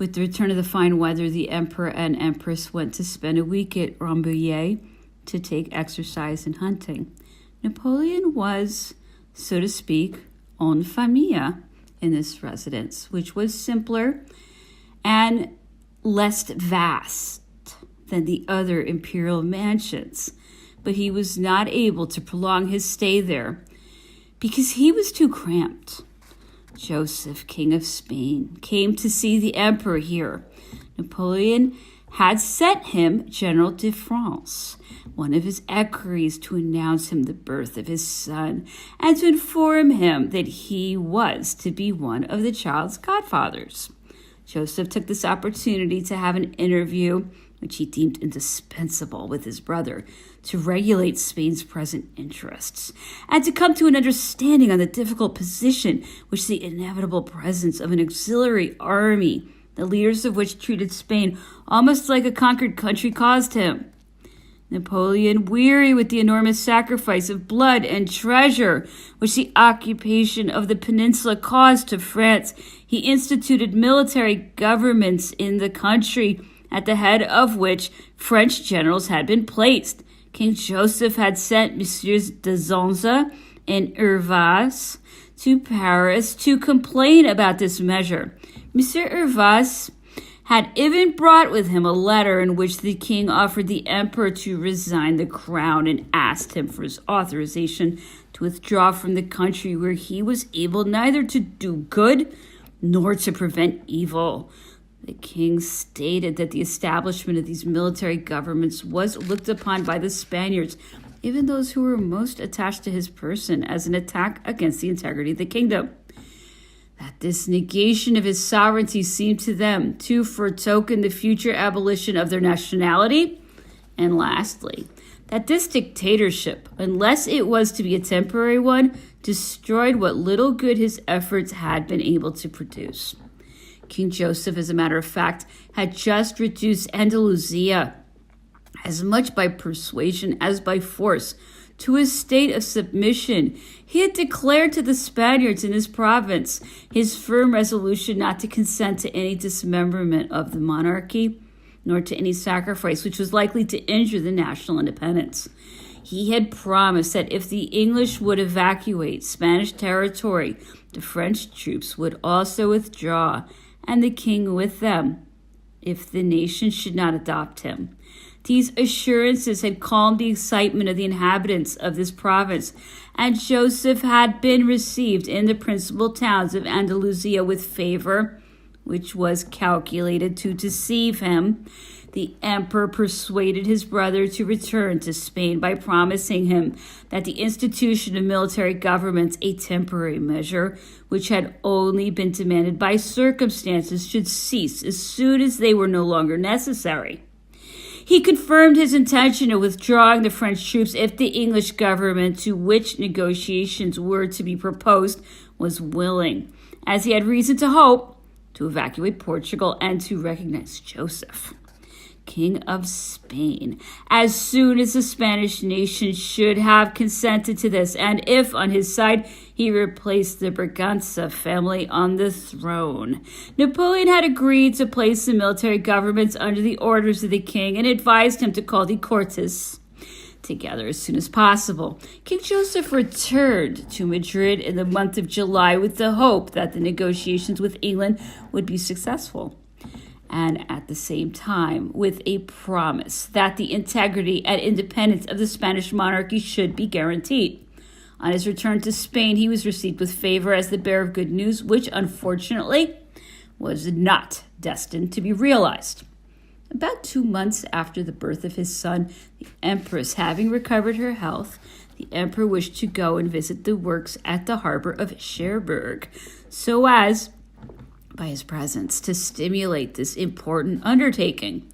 With the return of the fine weather, the emperor and empress went to spend a week at Rambouillet to take exercise and hunting. Napoleon was, so to speak, en famille in this residence, which was simpler and less vast than the other imperial mansions. But he was not able to prolong his stay there because he was too cramped. Joseph, King of Spain, came to see the emperor here. Napoleon had sent him General de France, one of his equerries, to announce him the birth of his son and to inform him that he was to be one of the child's godfathers. Joseph took this opportunity to have an interview, which he deemed indispensable, with his brother to regulate Spain's present interests and to come to an understanding on the difficult position which the inevitable presence of an auxiliary army, the leaders of which treated Spain almost like a conquered country, caused him. Napoleon, weary with the enormous sacrifice of blood and treasure which the occupation of the peninsula caused to France, he instituted military governments in the country, at the head of which French generals had been placed. King Joseph had sent Messieurs de Zonza and Hervas to Paris to complain about this measure. Monsieur Hervas had even brought with him a letter in which the king offered the emperor to resign the crown and asked him for his authorization to withdraw from the country where he was able neither to do good nor to prevent evil. The king stated that the establishment of these military governments was looked upon by the Spaniards, even those who were most attached to his person, as an attack against the integrity of the kingdom. That this negation of his sovereignty seemed to them to foretoken the future abolition of their nationality. And lastly, that this dictatorship, unless it was to be a temporary one, destroyed what little good his efforts had been able to produce. King Joseph, as a matter of fact, had just reduced Andalusia, as much by persuasion as by force, to a state of submission. He had declared to the Spaniards in his province his firm resolution not to consent to any dismemberment of the monarchy, nor to any sacrifice which was likely to injure the national independence. He had promised that if the English would evacuate Spanish territory, the French troops would also withdraw, and the king with them, if the nation should not adopt him. These assurances had calmed the excitement of the inhabitants of this province, and Joseph had been received in the principal towns of Andalusia with favor, which was calculated to deceive him. The emperor persuaded his brother to return to Spain by promising him that the institution of military governments, a temporary measure which had only been demanded by circumstances, should cease as soon as they were no longer necessary. He confirmed his intention of withdrawing the French troops if the English government, to which negotiations were to be proposed, was willing, as he had reason to hope, to evacuate Portugal and to recognize Joseph, King of Spain, as soon as the Spanish nation should have consented to this, and if, on his side, he replaced the Braganza family on the throne. Napoleon had agreed to place the military governments under the orders of the king and advised him to call the Cortes together as soon as possible. King Joseph returned to Madrid in the month of July with the hope that the negotiations with England would be successful, and at the same time with a promise that the integrity and independence of the Spanish monarchy should be guaranteed. On his return to Spain, he was received with favor as the bearer of good news, which unfortunately was not destined to be realized. About 2 months after the birth of his son, the empress having recovered her health, the emperor wished to go and visit the works at the harbor of Cherbourg, so as, by his presence, to stimulate this important undertaking.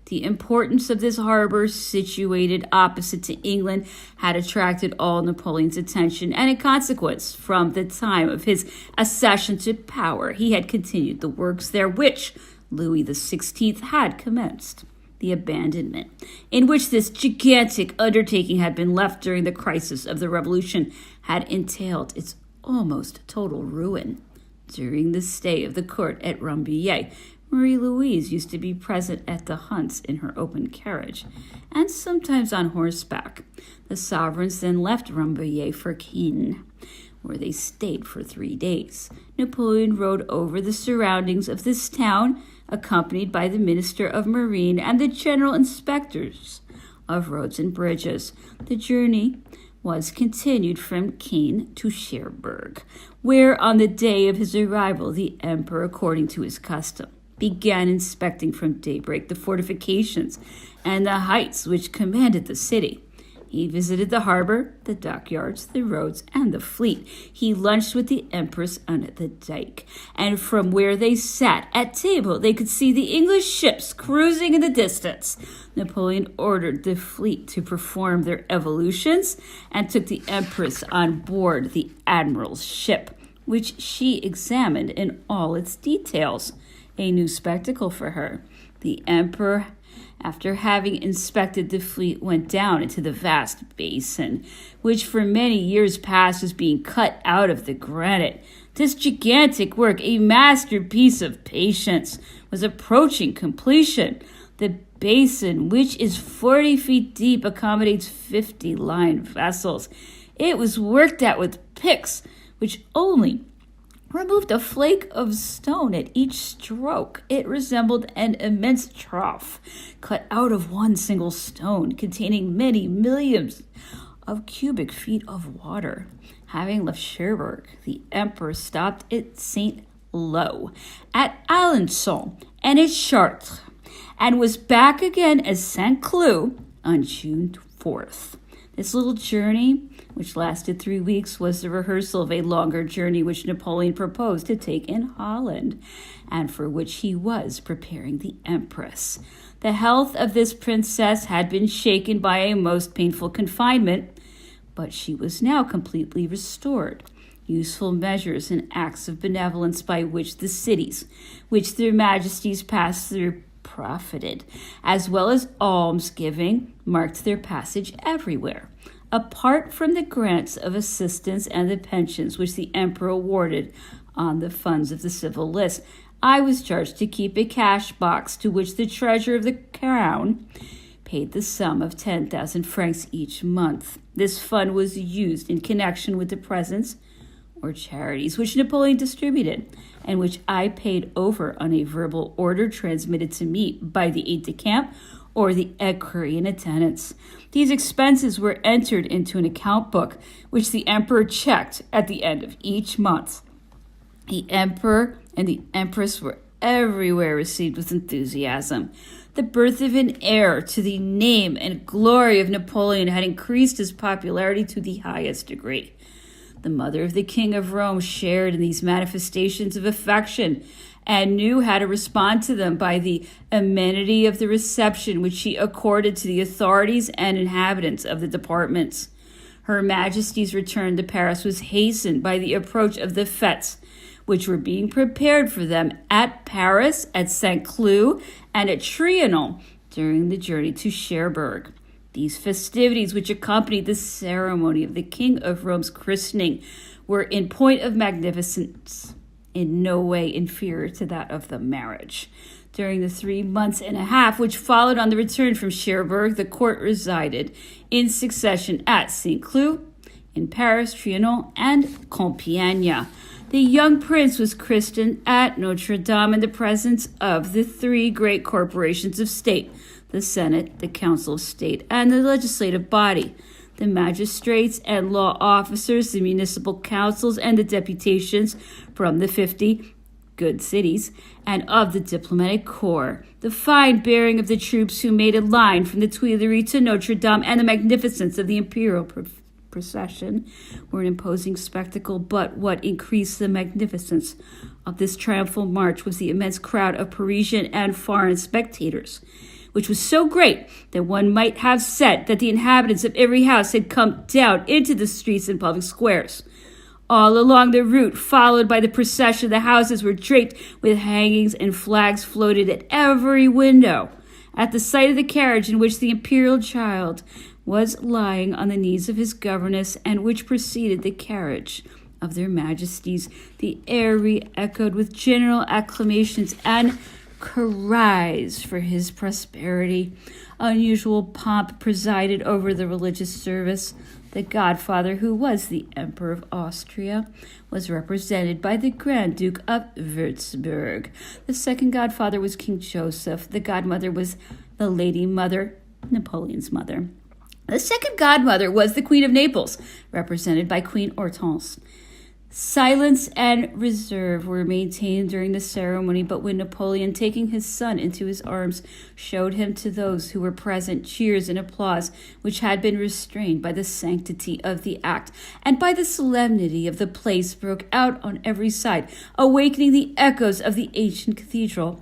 The importance of this harbor, situated opposite to England, had attracted all Napoleon's attention, and in consequence, from the time of his accession to power, he had continued the works there which Louis XVI had commenced. The abandonment in which this gigantic undertaking had been left during the crisis of the Revolution had entailed its almost total ruin. During the stay of the court at Rambouillet, Marie Louise used to be present at the hunts in her open carriage, and sometimes on horseback. The sovereigns then left Rambouillet for Caen, where they stayed for 3 days. Napoleon rode over the surroundings of this town, accompanied by the Minister of Marine and the General Inspectors of Roads and Bridges. The journey was continued from Caen to Cherbourg, where on the day of his arrival the emperor, according to his custom, began inspecting from daybreak the fortifications and the heights which commanded the city. He visited the harbor, the dockyards, the roads, and the fleet. He lunched with the empress on the dike, and from where they sat at table they could see the English ships cruising in the distance. Napoleon ordered the fleet to perform their evolutions and took the empress on board the admiral's ship, which she examined in all its details. A new spectacle for her. The emperor, after having inspected the fleet, went down into the vast basin, which for many years past was being cut out of the granite. This gigantic work, a masterpiece of patience, was approaching completion. The basin, which is 40 feet deep, accommodates 50 line vessels. It was worked at with picks, which only removed a flake of stone at each stroke. It resembled an immense trough cut out of one single stone, containing many millions of cubic feet of water. Having left Cherbourg, the emperor stopped at St. Lo, at Alençon, and at Chartres, and was back again at St. Cloud on June 4th. This little journey, which lasted 3 weeks, was the rehearsal of a longer journey which Napoleon proposed to take in Holland, and for which he was preparing the empress. The health of this princess had been shaken by a most painful confinement, but she was now completely restored. Useful measures and acts of benevolence by which the cities, which their majesties passed through, profited, as well as almsgiving, marked their passage everywhere. Apart from the grants of assistance and the pensions which the emperor awarded on the funds of the civil list, I was charged to keep a cash box to which the treasurer of the crown paid the sum of 10,000 francs each month. This fund was used in connection with the presents or charities which Napoleon distributed, and which I paid over on a verbal order transmitted to me by the aide-de-camp or the equerry in attendance. These expenses were entered into an account book, which the emperor checked at the end of each month. The emperor and the empress were everywhere received with enthusiasm. The birth of an heir to the name and glory of Napoleon had increased his popularity to the highest degree. The mother of the King of Rome shared in these manifestations of affection and knew how to respond to them by the amenity of the reception which she accorded to the authorities and inhabitants of the departments. Her Majesty's return to Paris was hastened by the approach of the fêtes, which were being prepared for them at Paris, at St. Cloud, and at Trianon during the journey to Cherbourg. These festivities, which accompanied the ceremony of the King of Rome's christening, were in point of magnificence in no way inferior to that of the marriage. During the 3 months and a half which followed on the return from Cherbourg, the court resided in succession at St. Cloud, in Paris, Trianon, and Compiègne. The young prince was christened at Notre Dame in the presence of the 3 great corporations of state, the Senate, the Council of State, and the legislative body, the magistrates and law officers, the municipal councils, and the deputations from the 50 good cities, and of the diplomatic corps. The fine bearing of the troops who made a line from the Tuileries to Notre Dame, and the magnificence of the imperial procession were an imposing spectacle, but what increased the magnificence of this triumphal march was the immense crowd of Parisian and foreign spectators, which was so great that one might have said that the inhabitants of every house had come down into the streets and public squares. All along the route followed by the procession, the houses were draped with hangings and flags floated at every window. At the sight of the carriage in which the imperial child was lying on the knees of his governess, and which preceded the carriage of their majesties, the air re-echoed with general acclamations and cries for his prosperity. Unusual pomp presided over the religious service. The godfather, who was the Emperor of Austria, was represented by the Grand Duke of Würzburg. The second godfather was King Joseph. The godmother was the Lady Mother, Napoleon's mother. The second godmother was the Queen of Naples, represented by Queen Hortense. Silence and reserve were maintained during the ceremony, but when Napoleon, taking his son into his arms, showed him to those who were present, cheers and applause, which had been restrained by the sanctity of the act and by the solemnity of the place, broke out on every side, awakening the echoes of the ancient cathedral.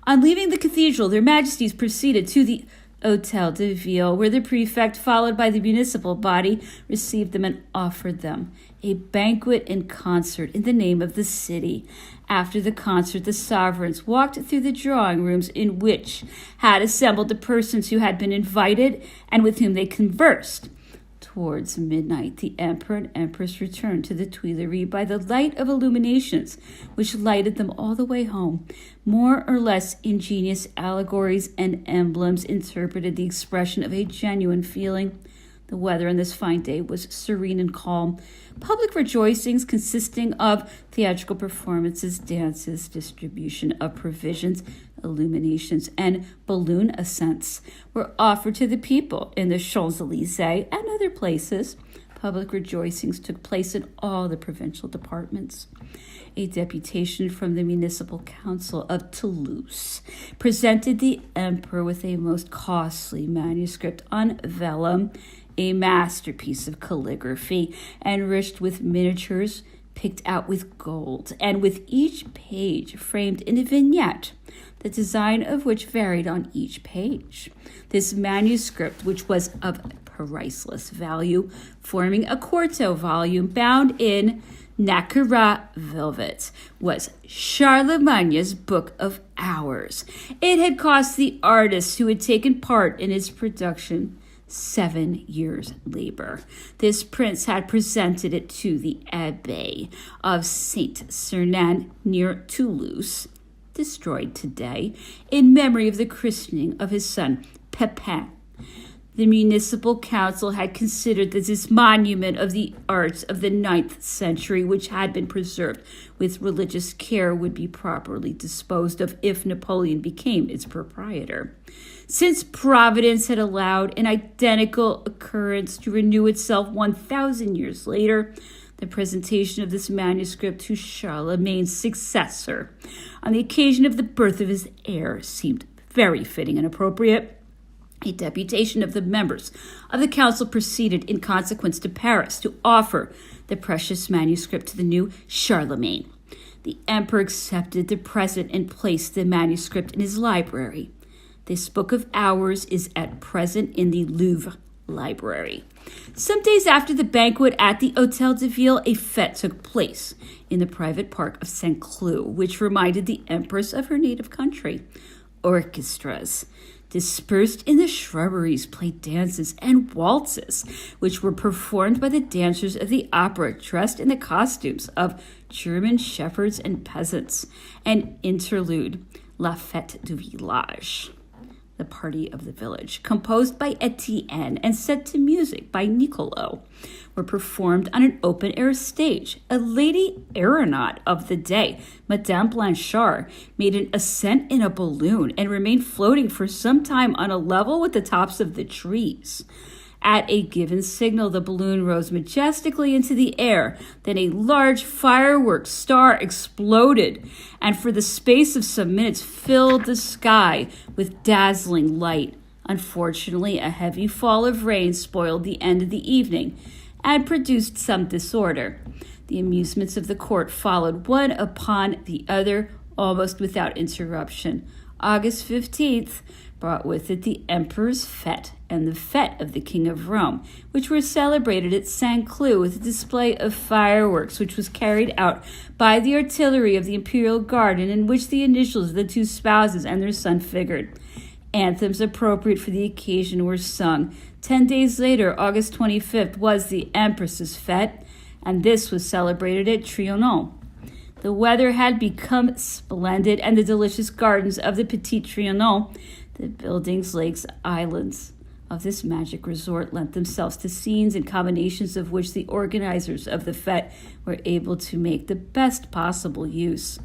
On leaving the cathedral, their majesties proceeded to the Hôtel de Ville, where the prefect, followed by the municipal body, received them and offered them a banquet and concert in the name of the city. After the concert, the sovereigns walked through the drawing rooms in which had assembled the persons who had been invited and with whom they conversed. Towards midnight, the emperor and empress returned to the Tuileries by the light of illuminations, which lighted them all the way home. More or less ingenious allegories and emblems interpreted the expression of a genuine feeling. The weather on this fine day was serene and calm. Public rejoicings consisting of theatrical performances, dances, distribution of provisions, illuminations, and balloon ascents were offered to the people in the Champs-Élysées and other places. Public rejoicings took place in all the provincial departments. A deputation from the Municipal Council of Toulouse presented the emperor with a most costly manuscript on vellum, a masterpiece of calligraphy, enriched with miniatures picked out with gold, and with each page framed in a vignette, the design of which varied on each page. This manuscript, which was of priceless value, forming a quarto volume bound in Naccara velvet, was Charlemagne's Book of Hours. It had cost the artists who had taken part in its production 7 years' labor. This prince had presented it to the Abbey of Saint-Sernin near Toulouse, destroyed today, in memory of the christening of his son Pepin. The municipal council had considered that this monument of the arts of the 9th century, which had been preserved with religious care, would be properly disposed of if Napoleon became its proprietor. Since Providence had allowed an identical occurrence to renew itself 1,000 years later, the presentation of this manuscript to Charlemagne's successor on the occasion of the birth of his heir seemed very fitting and appropriate. A deputation of the members of the council proceeded in consequence to Paris to offer the precious manuscript to the new Charlemagne. The emperor accepted the present and placed the manuscript in his library. This Book of Hours is at present in the Louvre Library. Some days after the banquet at the Hôtel de Ville, a fête took place in the private park of Saint-Cloud, which reminded the empress of her native country. Orchestras dispersed in the shrubberies played dances and waltzes, which were performed by the dancers of the opera dressed in the costumes of German shepherds and peasants. An interlude, La Fête du Village, the party of the village, composed by Etienne and set to music by Niccolo, were performed on an open-air stage. A lady aeronaut of the day, Madame Blanchard, made an ascent in a balloon and remained floating for some time on a level with the tops of the trees. At a given signal, the balloon rose majestically into the air. Then a large fireworks star exploded, and for the space of some minutes filled the sky with dazzling light. Unfortunately, a heavy fall of rain spoiled the end of the evening and produced some disorder. The amusements of the court followed one upon the other, almost without interruption. August 15th brought with it the Emperor's Fête and the Fête of the King of Rome, which were celebrated at Saint-Cloud with a display of fireworks, which was carried out by the artillery of the Imperial Guard, and in which the initials of the two spouses and their son figured. Anthems appropriate for the occasion were sung. 10 days later, August 25th, was the Empress's Fête, and this was celebrated at Trianon. The weather had become splendid, and the delicious gardens of the Petit Trianon, the buildings, lakes, islands of this magic resort, lent themselves to scenes and combinations of which the organizers of the fête were able to make the best possible use.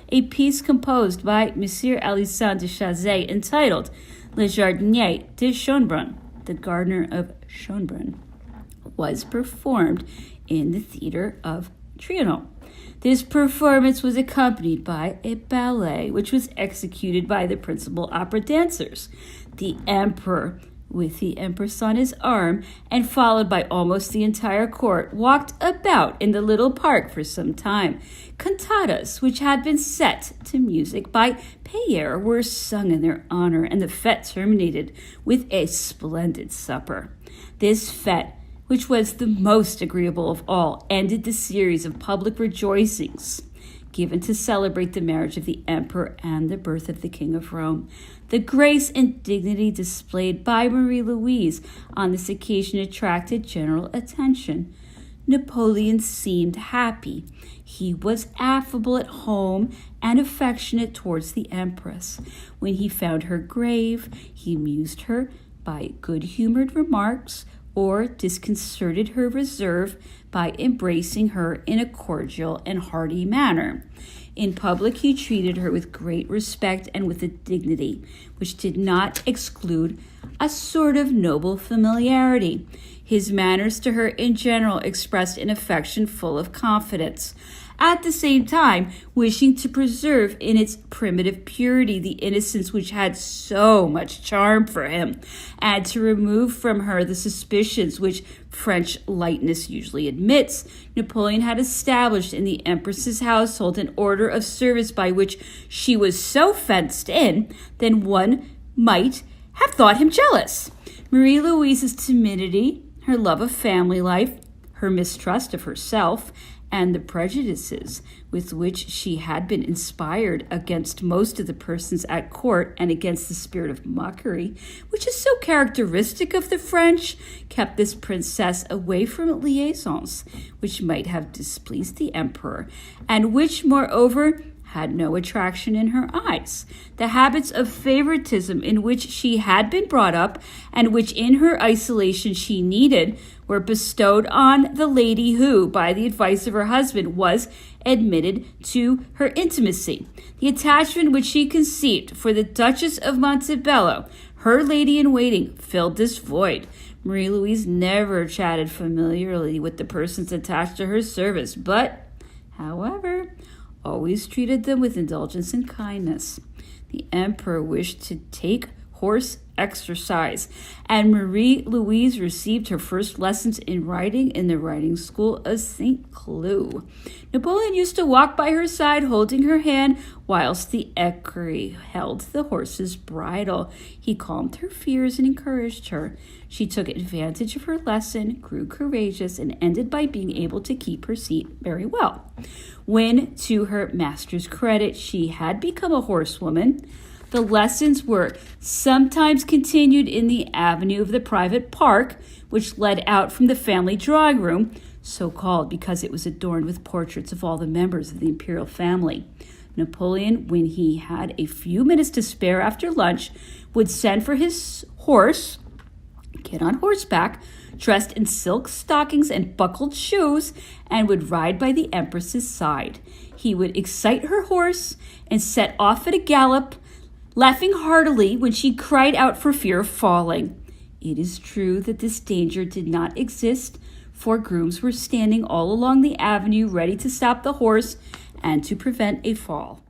A piece composed by Monsieur Alissand de Chazet entitled Le Jardinier de Schönbrunn, the gardener of Schönbrunn, was performed in the theater of Trianon. This performance was accompanied by a ballet, which was executed by the principal opera dancers. The emperor, with the empress on his arm, and followed by almost the entire court, walked about in the little park for some time. Cantatas, which had been set to music by Payer, were sung in their honor, and the fête terminated with a splendid supper. This fête, which was the most agreeable of all, ended the series of public rejoicings given to celebrate the marriage of the emperor and the birth of the King of Rome. The grace and dignity displayed by Marie Louise on this occasion attracted general attention. Napoleon seemed happy. He was affable at home and affectionate towards the empress. When he found her grave, he amused her by good-humored remarks or disconcerted her reserve by embracing her in a cordial and hearty manner. In public, he treated her with great respect and with a dignity which did not exclude a sort of noble familiarity. His manners to her in general expressed an affection full of confidence, at the same time wishing to preserve in its primitive purity the innocence which had so much charm for him, and to remove from her the suspicions which French lightness usually admits. Napoleon had established in the empress's household an order of service by which she was so fenced in that one might have thought him jealous. Marie Louise's timidity, her love of family life, her mistrust of herself, and the prejudices with which she had been inspired against most of the persons at court and against the spirit of mockery, which is so characteristic of the French, kept this princess away from liaisons which might have displeased the emperor, and which, moreover, had no attraction in her eyes. The habits of favoritism in which she had been brought up, and which in her isolation she needed, were bestowed on the lady who, by the advice of her husband, was admitted to her intimacy. The attachment which she conceived for the Duchess of Montebello, her lady-in-waiting, filled this void. Marie Louise never chatted familiarly with the persons attached to her service, but, however, always treated them with indulgence and kindness. The emperor wished to take horse exercise, and Marie Louise received her first lessons in riding in the riding school of St. Cloud. Napoleon used to walk by her side, holding her hand, whilst the equerry held the horse's bridle. He calmed her fears and encouraged her. She took advantage of her lesson, grew courageous, and ended by being able to keep her seat very well. When, to her master's credit, she had become a horsewoman, the lessons were sometimes continued in the avenue of the private park, which led out from the family drawing room, so called because it was adorned with portraits of all the members of the imperial family. Napoleon, when he had a few minutes to spare after lunch, would send for his horse, get on horseback, dressed in silk stockings and buckled shoes, and would ride by the empress's side. He would excite her horse and set off at a gallop, laughing heartily when she cried out for fear of falling. It is true that this danger did not exist, for grooms were standing all along the avenue ready to stop the horse and to prevent a fall.